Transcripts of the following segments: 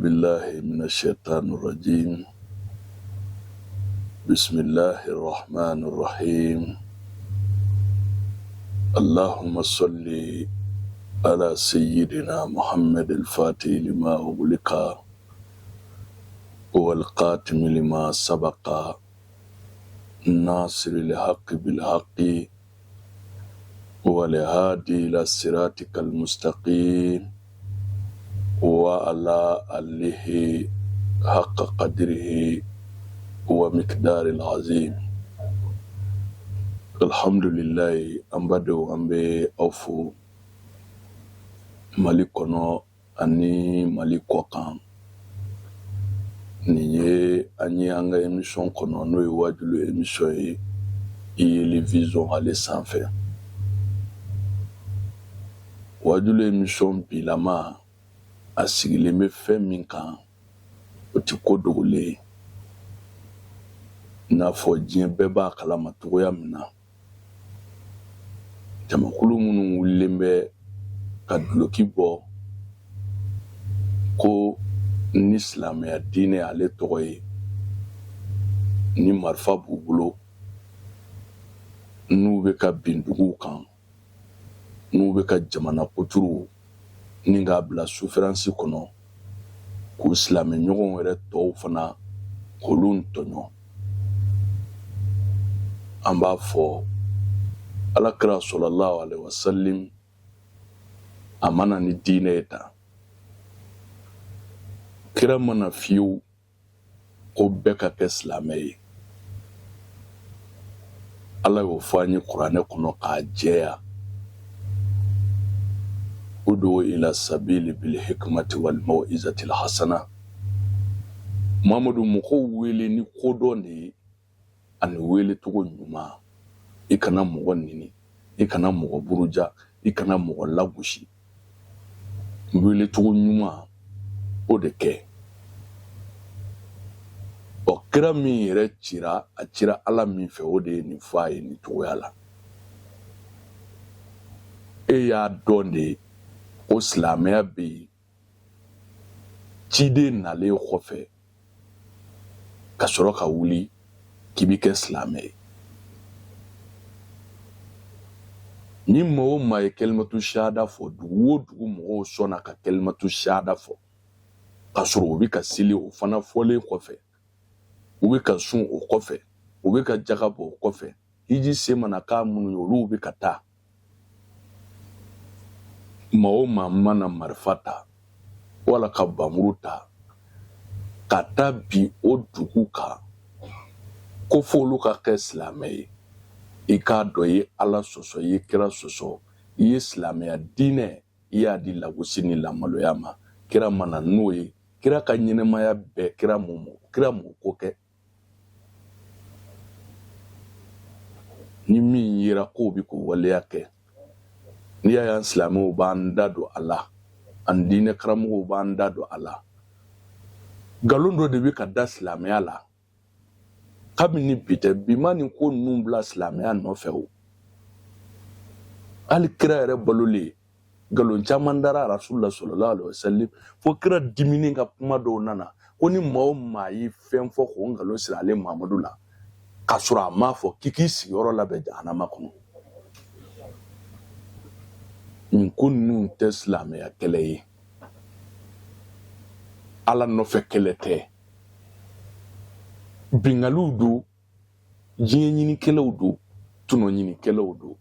بالله من الشيطان الرجيم. بسم الله الرحمن الرحيم. اللهم صل على سيدنا محمد الفاتح لما أغلق والقاتم لما سبق ناصر الحق بالحق والهادي إلى صراطك المستقيم وعلى آله حق قدره ومقدار العظيم. الحمد لله أمبدو أمبي أوفو مالكونو أني مالكوكان niye anyi anga émission kono no iwadulu émission yi yeli vision ale sanfɛ wadulu émission bilama a sigilen bɛ fɛn min kan o ti ko dogolen n'a fɔ diɲɛ bɛɛ b'a kalama togoya min na jamakulu minnu wulilen bɛ ka duloki bɔ ko ni silamɛya diinɛ ale tɔgɔ ye ni marifa b'u bolo n'u bɛ ka bin duguw kan n'u bɛ ka jamana kuturu ni k'a bila souffrance kɔnɔ k'u silamɛ ɲɔgɔn yɛrɛ tɔw fana k'olu tɔɲɔ. An b'a fɔ alakira sallallahu alaihi wasallam a mana ni diinɛ ye tan kira mana fiyewu ko bɛɛ ka kɛ silamɛ ye. Ala y'o fɔ an ye kuranɛ kɔnɔ k'a jɛya udu ila sabili bil hikmati wal mau'izati al hasana. Muhamadu mɔgɔw wele ni kodɔn de ye ani wele togo ɲuman. I kana mɔgɔ nini, i kana mɔgɔ buruja, i kana mɔgɔ lagosi. Wele togo ɲuman o de kɛ. Ɔ kira min yɛrɛ cira a cira Ala min fɛ o de ye nin fɔ a ye nin togoya la. E y'a dɔn de o silamɛya bɛ yen ciden nalen kɔfɛ ka sɔrɔ ka wuli k'i bi kɛ silamɛ ye. Ni maa o maa ye kalimatu shahada fɔ dugu o dugu mɔgɔw sɔnna ka kalimatu shahada fɔ ka sɔrɔ u bɛ ka seli o fana fɔlen kɔfɛ u bɛ ka sun o kɔfɛ u bɛ ka jaga bɔ o kɔfɛ hiji se mana k'a minnu ye olu bɛ ka taa. Maa o maa mana marifa ta wala ka bamuru ta ka taa bi o dugu kan ko fo olu ka kɛ silamɛ ye i k'a dɔn i ye Ala sɔsɔ i ye kira sɔsɔ i ye silamɛya diinɛ i y'a di lagosi ni lamaloya ma. Kira mana n'o ye kira ka ɲɛnɛmaya bɛɛ kira m'o ko kɛ. Ni min yera k'o bi k'o waleya kɛ n'i y'a ye an silamɛw b'an da don a la an diinɛ karamɔgɔw b'an da don a la. Nkalon dɔ de bɛ ka da silamɛya la kabini bi tɛ bi ma nin ko ninnu bila silamɛya nɔfɛ o. Hali kira yɛrɛ balolen nkalon caman dara Rasulullah sallallahu alaihi wasallam fo kira diminen ka kuma dɔw nana ko ni maa o maa ye fɛn fɔ k'o nkalon siri ale Muhamadu la k'a sɔrɔ a m'a fɔ k'i k'i sigiyɔrɔ labɛn jahanama kɔnɔ. Nin ko ninnu tɛ silamɛya kɛlɛ ye Ala nɔfɛ kɛlɛ tɛ. Bingaliw don diɲɛ ɲinikɛlaw don tɔnɔ ɲinikɛlaw don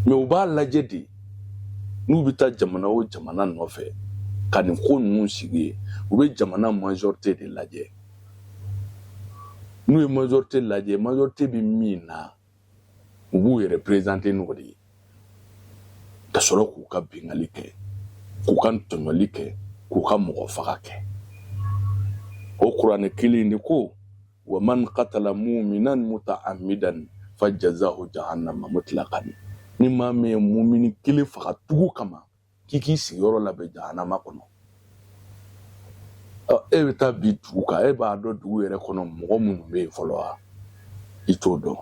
mɛ u b'a lajɛ de n'u bɛ taa jamana o jamana nɔfɛ ka nin ko ninnu sigi ye u bɛ jamana majorité de lajɛ. N'u ye majorité lajɛ majorité bɛ min na u b'u yɛrɛ représenter n'o de ye ka sɔrɔ k'u ka bingali kɛ k'u ka tɔɲɔli kɛ k'u ka mɔgɔ faga kɛ. O kuranɛ kelen de ko wa man qatala mu'minan muta'ammidan fajazahu jahannama mutlaqan. Ni maa min ye mumini kelen faga tugu kama k'i k'i sigiyɔrɔ labɛn jahanama kɔnɔ. E bɛ taa bi dugu kan e b'a dɔn dugu yɛrɛ kɔnɔ mɔgɔ minnu bɛ yen fɔlɔ wa i t'o dɔn.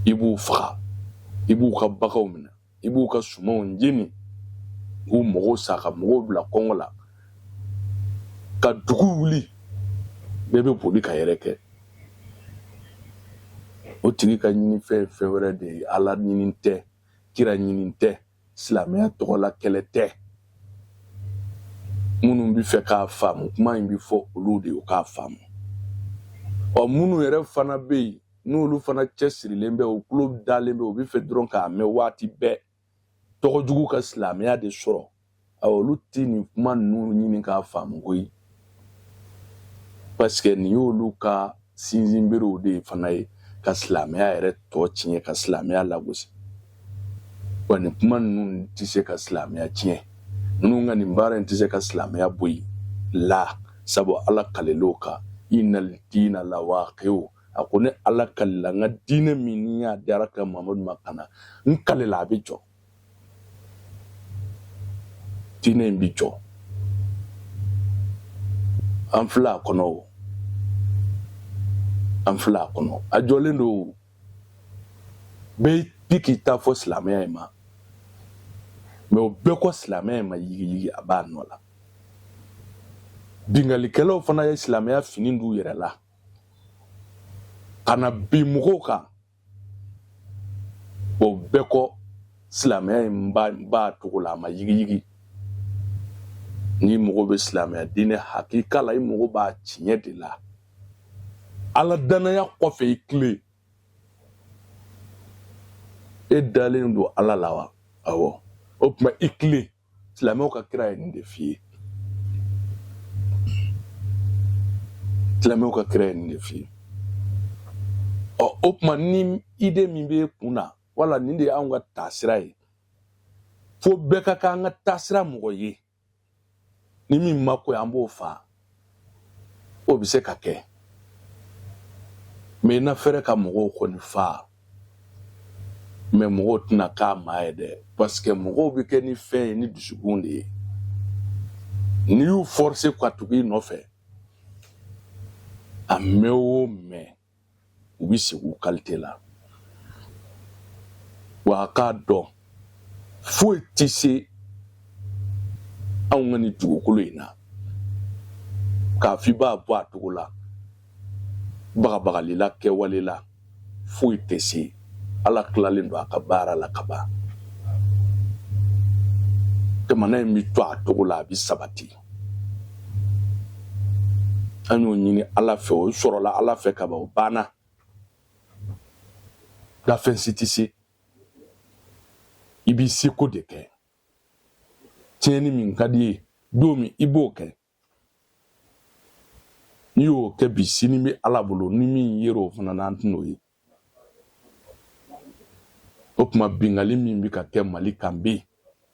I b'u faga i b'u ka baganw minɛ i b'u ka sumanw jeni k'u mɔgɔw sa ka mɔgɔw bila kɔngɔ la ka dugu wuli bɛɛ bɛ boli ka yɛrɛ kɛ o tigi ka ɲini fɛn wɛrɛ de ye ala ɲini tɛ kira ɲini tɛ silamɛya tɔgɔla kɛlɛ tɛ minnu bɛ fɛ k'a faamu kuma in bɛ fɔ olu de ye k'a faamu minnu yɛrɛ fana bɛ yen n'olu fana cɛsirilen bɛ u tulo dalen bɛ u bɛ fɛ dɔrɔn k'a mɛn waati bɛɛ tɔgɔ jugu ka silamɛya de sɔrɔ olu tɛ nin kuma ninnu ɲini k'a faamu koyi parce que nin y'olu ka sinsinberew de fana ye ka silamɛya yɛrɛ tɔ tiɲɛ ka silamɛya lagosi wa nin kuma ninnu tɛ se ka silamɛya tiɲɛ ninnu ka nin baara in tɛ se ka silamɛya bɔ yen la sabu ala kalel'o kan innal diina lawaqi'u a ko ne ala kalila n ka diinɛ min ni y'a diyara ka mamadu ma kana n kalela a bɛ jɔ diinɛ in bɛ jɔ an filɛ a kɔnɔ o an filɛ a kɔnɔ a jɔlen don bɛɛ bi k'i ta fɔ silamɛya in ma mɛ o bɛɛ kɔ silamɛya in ma yigiyigi a b'a nɔ la bingalikɛlaw fana ye silamɛya fini d'u yɛrɛ la ka na bin mɔgɔw kan o bɛɛ kɔ silamɛya in b'a cogo la a ma yigiyigi ni mɔgɔ bɛ silamɛya diinɛ hakika la i mɔgɔ b'a tiɲɛ de la ala danaya kɔfɛ i tile e dalen don ala la wa awɔ o tuma i tile silamɛw ka kira ye nin de f'i ye silamɛw ka kira ye nin de f'i ye o tuma ni ide min bɛ kun na wala nin de y'anw ka taasira ye fo bɛɛ ka k'an ka taasira mɔgɔ ye ni min ma ko ye an b'o fa o bɛ se ka kɛ mɛ i na fɛrɛ ka mɔgɔw kɔni fa mɛ mɔgɔw tɛna k'a maa ye dɛ parce que mɔgɔw bɛ kɛ ni fɛn ye ni dusukun de ye n'i y'u forcer ka tugu i nɔfɛ a mɛn o mɛn u bɛ sigi u qualité la wa a k'a dɔn foyi tɛ se anw ka nin dugukolo in na k'a fɔ i b'a bɔ a cogo la bagabagalila kɛwale la foyi tɛ se ala tilalen don a ka baara la ka ban jamana in bɛ to a cogo la a bɛ sabati an y'o ɲini ala fɛ o sɔrɔla ala fɛ ka ban o banna dafɛn si tɛ se i b'i seko de kɛ tiɲɛni min ka di ye don min i b'o kɛ n'i y'o kɛ bi sini bɛ ala bolo ni min yer'o fana na an tɛn'o ye o tuma bingali min bɛ ka kɛ mali kan bi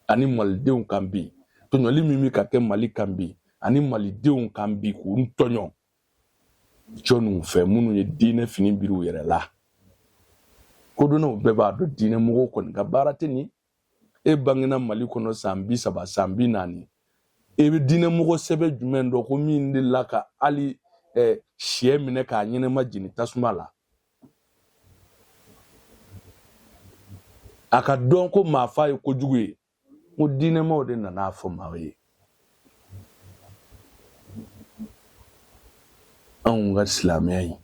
ani malidenw kan bi tɔɲɔli min bɛ ka kɛ mali kan bi ani malidenw kan bi k'u tɔɲɔ jɔnniw fɛ minnu ye diinɛ fini biri u yɛrɛ la kodɔnnaw bɛɛ b'a dɔn diinɛ mɔgɔw kɔni ka baara tɛ nin e bangena mali kɔnɔ san 30 san 40 e bɛ diinɛ mɔgɔ sɛbɛn jumɛn dɔn ko min de la ka hali sɛ minɛ k'a ɲɛnɛma jeni tasuma la a ka dɔn ko maa fa ye kojugu ye ko diinɛmaw de nana fɔ maa ye anw ka silamɛya in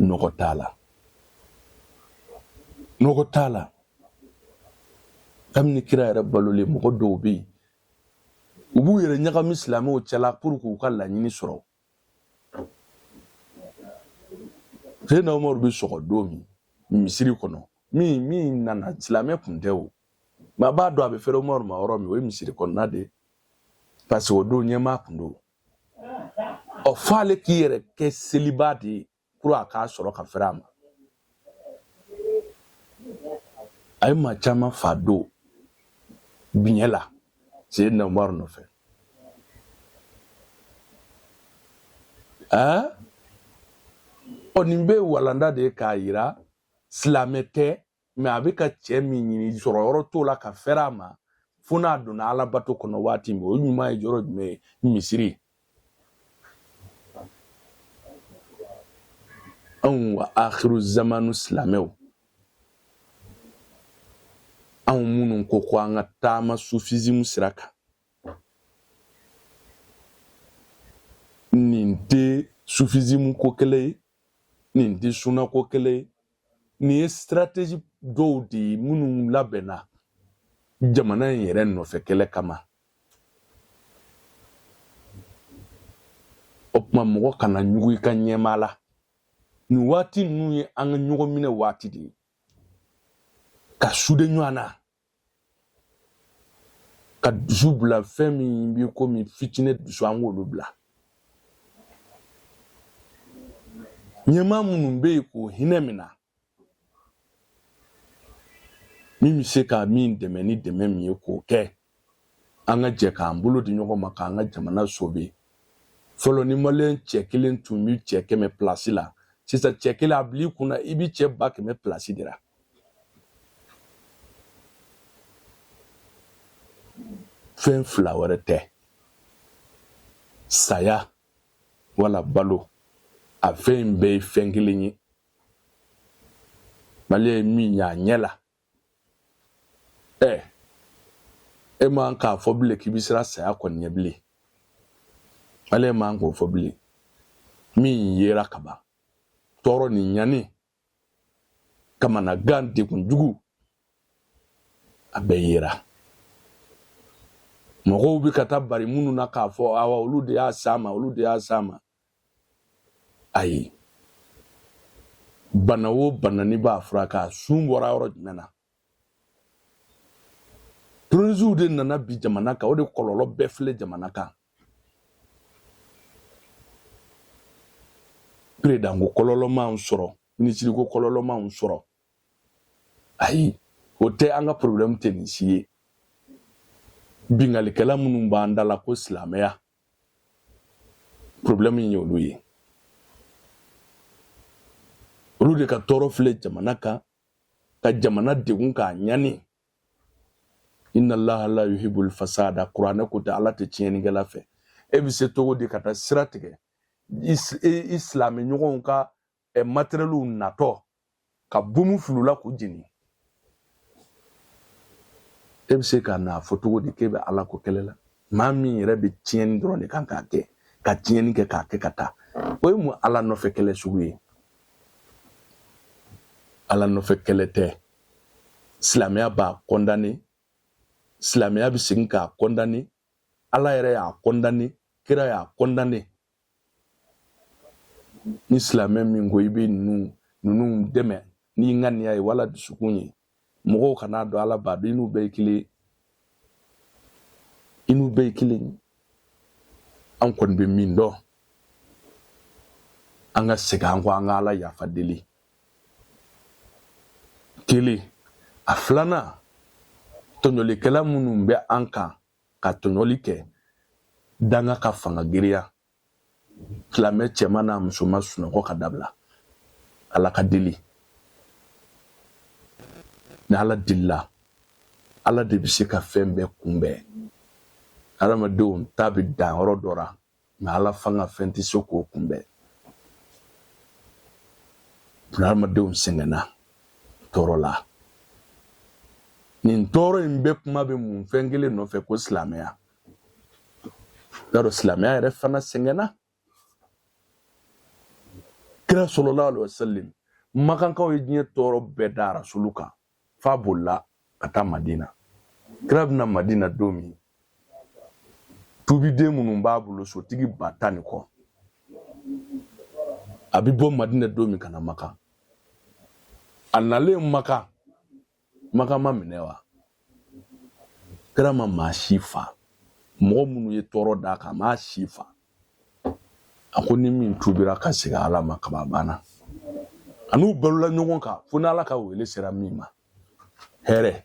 nɔgɔ t'a la nɔgɔ t'a la kabini kira yɛrɛ balolen mɔgɔ dɔw bɛ yen u b'u yɛrɛ ɲagami silamɛw cɛla pour k'u ka laɲini sɔrɔ Seydina Umaru bɛ sɔgɔ don min misiri kɔnɔ min nana silamɛ kun tɛ o mais a b'a dɔn a bɛ fɛrɛ Umaru ma yɔrɔ min o ye misiri kɔnɔna de parce que o don ɲɛmaa kun don f'ale k'i yɛrɛ kɛ seliba de ye pour a k'a sɔrɔ ka fɛrɛ a ma a ye maa caman fa don biɲɛ la Seydina Umaru nɔfɛ nin bɛ walanda de ye k'a yira silamɛ tɛ mais a bɛ ka cɛ min ɲini sɔrɔ yɔrɔ t'o la ka fɛrɛ a ma fo n'a donna alabato kɔnɔ waati min o ɲuman ye yɔrɔ jumɛn ye misiri anw wa akhiru zamanu silamɛw anw minnu ko an ka taama sufisme sira kan nin tɛ sufisme ko kɛlɛ ye, nin tɛ sunna ko kɛlɛ ye, nin ye stratégie dɔw de ye minnu labɛnna jamana in yɛrɛ nɔfɛ kɛlɛ kama. O tuma mɔgɔ kana ɲugu i ka ɲɛmaa la. Nin waati ninnu ye an ka ɲɔgɔn minɛ waati de ye, ka sude ɲɔgɔn na, ka dusu bila fɛn min b'i komi fitinin dusu an k'olu bila. Ɲɛmaa minnu bɛ yen k'o hinɛ minɛ, min bɛ se ka min dɛmɛ ni dɛmɛ min ye k'o kɛ, an ka jɛ k'an bolo di ɲɔgɔn ma k'an ka jamana sauver. Fɔlɔ ni maliyɛn cɛ kelen tun bɛ cɛ 100 place la, sisan cɛ kelen a bil'i kunna i bɛ cɛ 100 place de la. Fɛn fila wɛrɛ tɛ, saya wala balo, a fɛn in bɛɛ ye fɛn kelen ye. Maliyɛn ye min y'a ɲɛ la, e man k'a fɔ bilen k'i bɛ siran saya kɔni ɲɛ bilen. Maliyɛn man k'o fɔ bilen. Min yera ka ban, tɔɔrɔ ni ɲani, kamanagan degunjugu, a bɛɛ yera. Mɔgɔw bɛ ka taa bari minnu na k'a fɔ awa olu de y'a s'a ma, olu de y'a s'a ma. Ayi, bana o bana ni b'a furakɛ, sun bɔra yɔrɔ jumɛn na? Terroristes de nana bi jamana kan, o de kɔlɔlɔ bɛɛ filɛ jamana kan. Président ko kɔlɔlɔ m'anw sɔrɔ, ministre ko kɔlɔlɔ m'anw sɔrɔ. Ayi, o tɛ an ka problème tɛ nin si ye. Bingalikɛla minnu b'an da la ko silamɛya, problème in ye olu ye. Olu de ka tɔɔrɔ filɛ jamana kan, ka jamana degun k'a ɲani. Inna Allaha la yuhibbul fasada, kuranɛ ko tɛ, Ala tɛ tiɲɛnikɛla fɛ. E bɛ se cogo di ka taa sira tigɛ i silamɛ ɲɔgɔnw ka matériel natɔ ka bomu filula k'u jeni? E bɛ se ka n'a fɔ cogo di k'e bɛ Ala ko kɛlɛ la? Maa min yɛrɛ bɛ tiɲɛni dɔrɔn de kan k'a kɛ, ka tiɲɛni kɛ k'a kɛ ka taa. O ye mun Ala nɔfɛ kɛlɛ sugu ye? Ala nɔfɛ kɛlɛ tɛ. Silamɛya b'a condamné, silamɛya bɛ segin k'a condamné, Ala yɛrɛ y'a condamné, kira y'a condamné. Ni silamɛ min ko i bɛ ninnu dɛmɛ n'i ŋaniya ye wala dusukun ye, mɔgɔw kana dɔn Ala b'a dɔn i n'u bɛɛ ye kelen ye. I n'u bɛɛ ye kelen ye. An kɔni bɛ min dɔn, an ka segin an kɔ, an ka Ala yafa deli. Kelen, a filanan, tɔɲɔlikɛla minnu bɛ an kan ka tɔɲɔli kɛ, danga ka fanga giriya. Silamɛ cɛman n'a musoman sunɔgɔ ka dabila. Ala ka deli. Ni Ala delila, Ala de bɛ se ka fɛn bɛɛ kunbɛn. Hadamadenw ta bɛ dan yɔrɔ dɔ la, mais Ala fanga fɛn tɛ se k'o kunbɛn. Hadamadenw sɛgɛnna tɔɔrɔ la. Nin tɔɔrɔ in bɛɛ kuma bɛ mun fɛn kelen nɔfɛ ko silamɛya. Y'a dɔn silamɛya yɛrɛ fana sɛgɛnna. Kira sallallahu alaihi wasallam, Makankaw ye diɲɛ tɔɔrɔ bɛɛ da Rasulu kan, f'a bolila ka taa Madina. Kira bɛna Madina don min, tubiden minnu b'a bolo sotigi 10,000 ni kɔ, a bɛ bɔ Madina don min ka na Makan. A nalen Makan, Makan ma minɛ wa? Kira ma maa si fa. Mɔgɔ minnu ye tɔɔrɔ d'a kan, maa si fa. A ko ni min tubira ka segin Ala ma kaba banna. A n'u balola ɲɔgɔn kan fo n'Ala ka wele sera min ma. Hɛrɛ.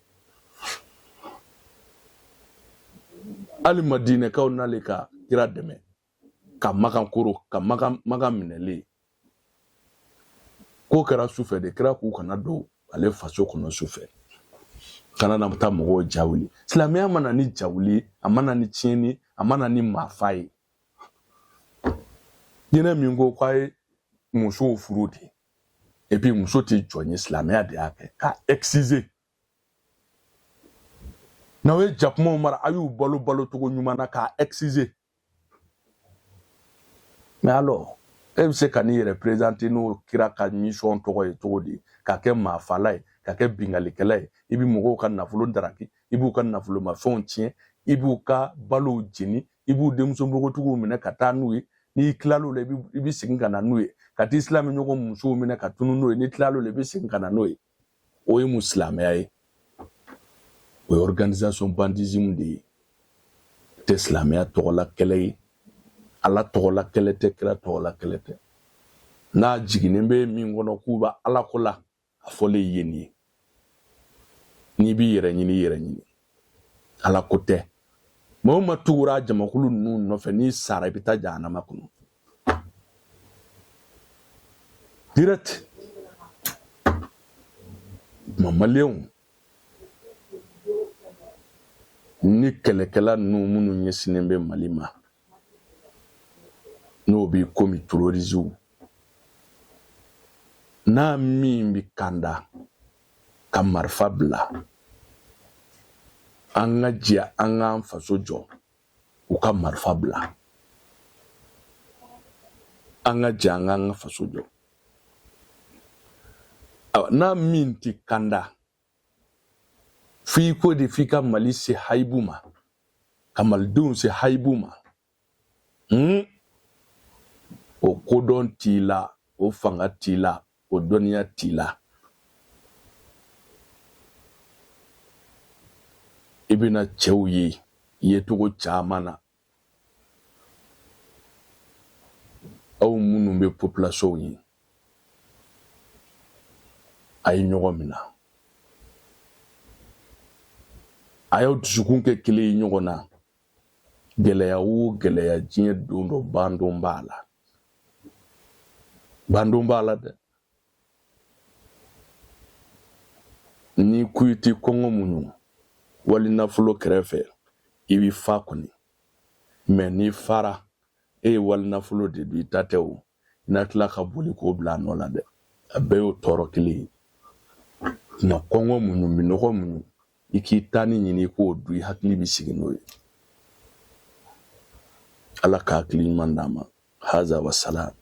Hali Madinɛkaw n'ale ka Kira dɛmɛ ka Makan koro, ka Makan minɛlen. Ko kɛra sufɛ de, Kira k'u kana don ale faso kɔnɔ sufɛ. Kana na taa mɔgɔw jawuli. Silamɛya mana ni jawuli, a mana ni tiɲɛni, a mana ni maafa ye. Diinɛ min ko k'a ye musow furu de, et puis muso tɛ jɔn ye, silamɛya de y'a kɛ, k'a exciser. N'aw ye jakumaw mara, a y'u balo cogo ɲuman na k'a exciser. mais alors e bɛ se ka n'i yɛrɛ présenter n'o kira ka mission tɔgɔ ye cogo di ka kɛ maafala ye ka kɛ bingalikɛla ye i bɛ mɔgɔw ka nafolo daraki i b'u ka nafolomafɛnw tiɲɛ i b'u ka balow jeni i b'u denmuso npogotigiw minɛ ka taa n'u ye n'i tilal'o la i bɛ segin ka na n'u ye ka t'i silamɛ ɲɔgɔn musow minɛ ka tunu n'o ye n'i tilal'o la i bɛ segin ka na n'o ye o ye mun silamɛya ye o ye organisation bandisme de ye tɛ silamɛya tɔgɔla kɛlɛ ye ala tɔgɔla kɛlɛ tɛ kira tɔgɔla kɛlɛ tɛ n'a jiginnen bɛ min kɔnɔ k'u bɛ ala ko la a fɔlen ye nin ye n'i b'i yɛrɛ ɲini i yɛrɛ ɲini ala ko tɛ maa o maa tugura jamakulu ninnu nɔfɛ n'i sara i bɛ taa jahanama kɔnɔ direct maliyɛnw ni kɛlɛkɛla ninnu minnu ɲɛsinnen bɛ mali ma n'o b'i komi terrorists n'a min bɛ kanda ka marifa bila an ka jɛ an k'an faso jɔ u ka marifa bila an ka jɛ an k'an ka faso jɔ n'a min tɛ kanda f'i ko de f'i ka mali se hayibu ma ka malidenw se hayibu ma o kodɔn t'i la o fanga t'i la o dɔnniya t'i la i bɛna cɛw ye yecogo caman na aw minnu bɛ population ye a ye ɲɔgɔn minɛ a y'aw dusukun kɛ kelen ye ɲɔgɔn na gɛlɛya o gɛlɛya diɲɛ don dɔ bandon b'a la bandon b'a la dɛ ni ko i tɛ kɔngɔ muɲu wali nafolo kɛrɛfɛ i bɛ fa kɔni mais n'i fara e ye wali nafolo de dun i ta tɛ o i na tila ka boli k'o bila a nɔ la dɛ a bɛɛ y'o tɔɔrɔ kelen ye nka kɔngɔ muɲu minɔgɔ muɲu i k'i taani ɲini i k'o dun i hakili bɛ sigi n'o ye ala ka hakili ɲuman d'an ma haza wa salam